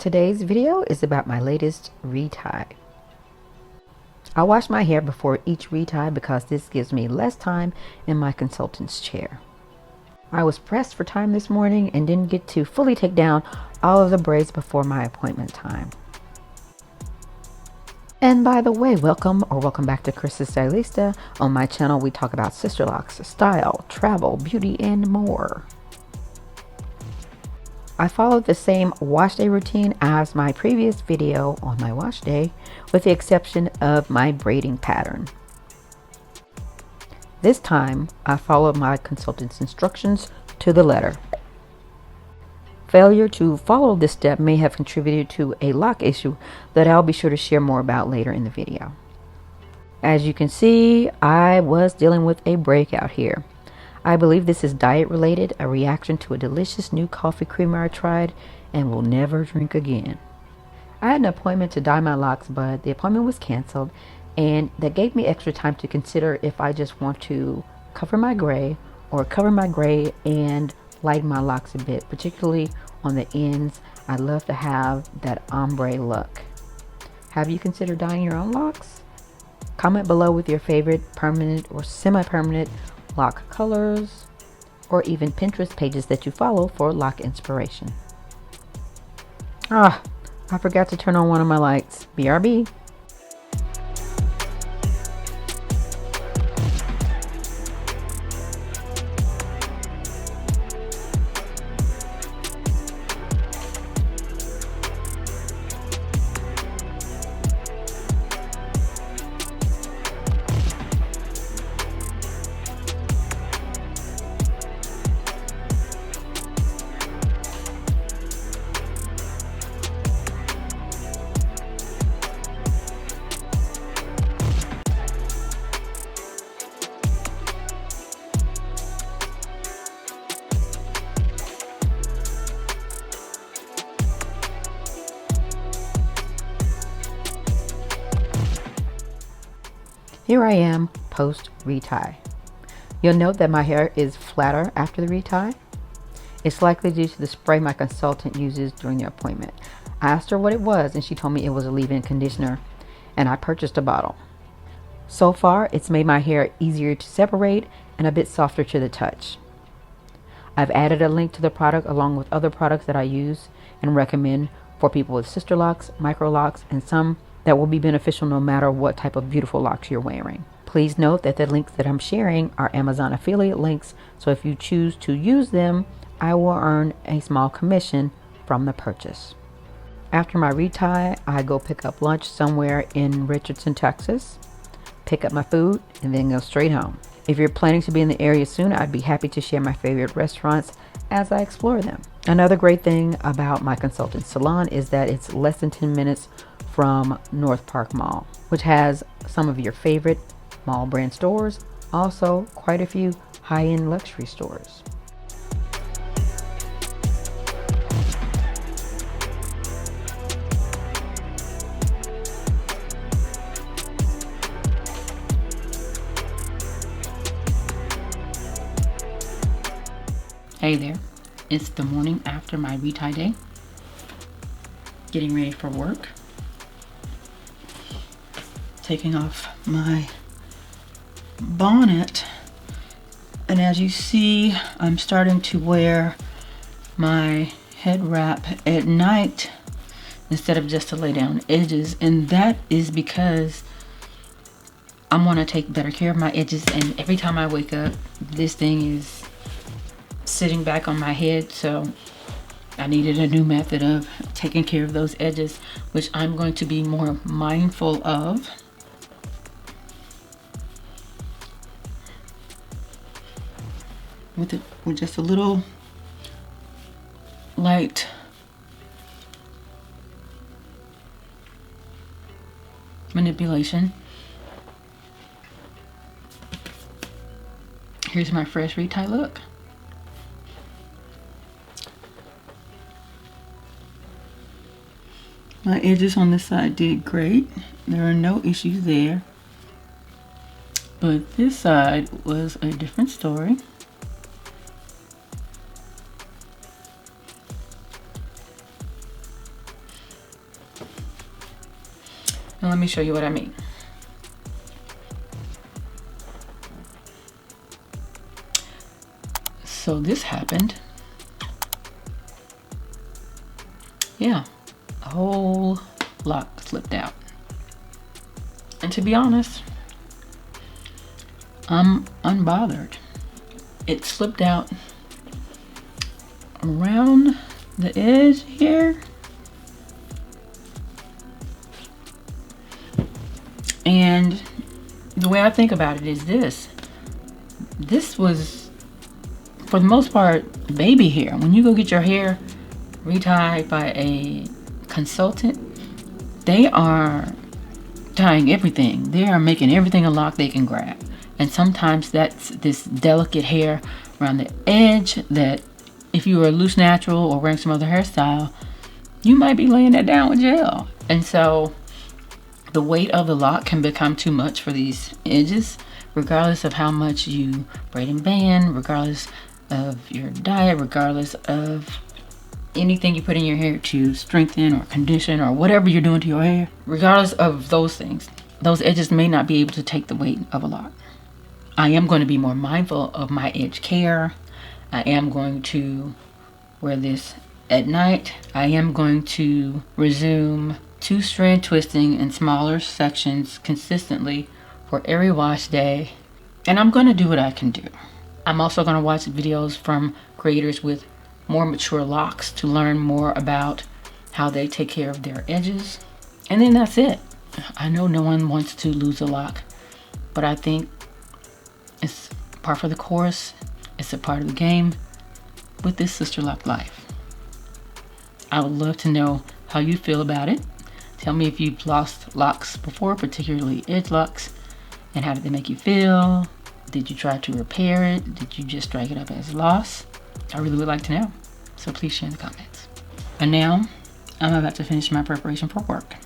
Today's video is about my latest retie. I wash my hair before each retie because this gives me less time in my consultant's chair. I was pressed for time this morning and didn't get to fully take down all of the braids before my appointment time. And by the way, welcome back to Chris the Stylista. On my channel, we talk about Sisterlocks, style, travel, beauty, and more. I followed the same wash day routine as my previous video on my wash day, with the exception of my braiding pattern. This time, I followed my consultant's instructions to the letter. Failure to follow this step may have contributed to a lock issue that I'll be sure to share more about later in the video. As you can see, I was dealing with a breakout here. I believe this is diet related, a reaction to a delicious new coffee creamer I tried and will never drink again. I had an appointment to dye my locks, but the appointment was canceled, and that gave me extra time to consider if I just want to cover my gray and lighten my locks a bit, particularly on the ends. I love to have that ombre look. Have you considered dyeing your own locks? Comment below with your favorite permanent or semi-permanent lock colors, or even Pinterest pages that you follow for lock inspiration. I forgot to turn on one of my lights. BRB. Here I am post retie. You'll note that my hair is flatter after the retie. It's likely due to the spray my consultant uses during the appointment. I asked her what it was and she told me it was a leave-in conditioner, and I purchased a bottle. So far, it's made my hair easier to separate and a bit softer to the touch. I've added a link to the product along with other products that I use and recommend for people with sister locks, micro locks, and some that will be beneficial no matter what type of beautiful locks you're wearing. Please note that the links that I'm sharing are Amazon affiliate links, so if you choose to use them, I will earn a small commission from the purchase. After my retie, I go pick up lunch somewhere in Richardson, Texas, pick up my food, and then go straight home. If you're planning to be in the area soon, I'd be happy to share my favorite restaurants as I explore them. Another great thing about my consultant salon is that it's less than 10 minutes from North Park Mall, which has some of your favorite mall brand stores, also quite a few high-end luxury stores. Hey there, it's the morning after my retie day, getting ready for work. Taking off my bonnet, and as you see, I'm starting to wear my head wrap at night instead of just to lay down edges, and that is because I want to take better care of my edges, and every time I wake up this thing is sitting back on my head, so I needed a new method of taking care of those edges, which I'm going to be more mindful of. With just a little light manipulation. Here's my fresh retie look. My edges on this side did great. There are no issues there. But this side was a different story. And let me show you what I mean. So this happened. Yeah, a whole lock slipped out. And to be honest, I'm unbothered. It slipped out around the edge here. And the way I think about it is this was, for the most part, baby hair. When you go get your hair retied by a consultant, they are tying everything. They are making everything a lock they can grab. And sometimes that's this delicate hair around the edge that if you were a loose natural or wearing some other hairstyle, you might be laying that down with gel. And so the weight of the lock can become too much for these edges, regardless of how much you braid and band, regardless of your diet, regardless of anything you put in your hair to strengthen or condition or whatever you're doing to your hair. Regardless of those things, those edges may not be able to take the weight of a lock. I am going to be more mindful of my edge care. I am going to wear this at night. I am going to resume 2-strand twisting in smaller sections consistently for every wash day. And I'm going to do what I can do. I'm also going to watch videos from creators with more mature locks to learn more about how they take care of their edges. And then that's it. I know no one wants to lose a lock, but I think it's par for the course. It's a part of the game with this sister lock life. I would love to know how you feel about it. Tell me if you've lost locks before, particularly edge locks, and how did they make you feel? Did you try to repair it? Did you just strike it up as loss? I really would like to know. So please share in the comments. And now I'm about to finish my preparation for work.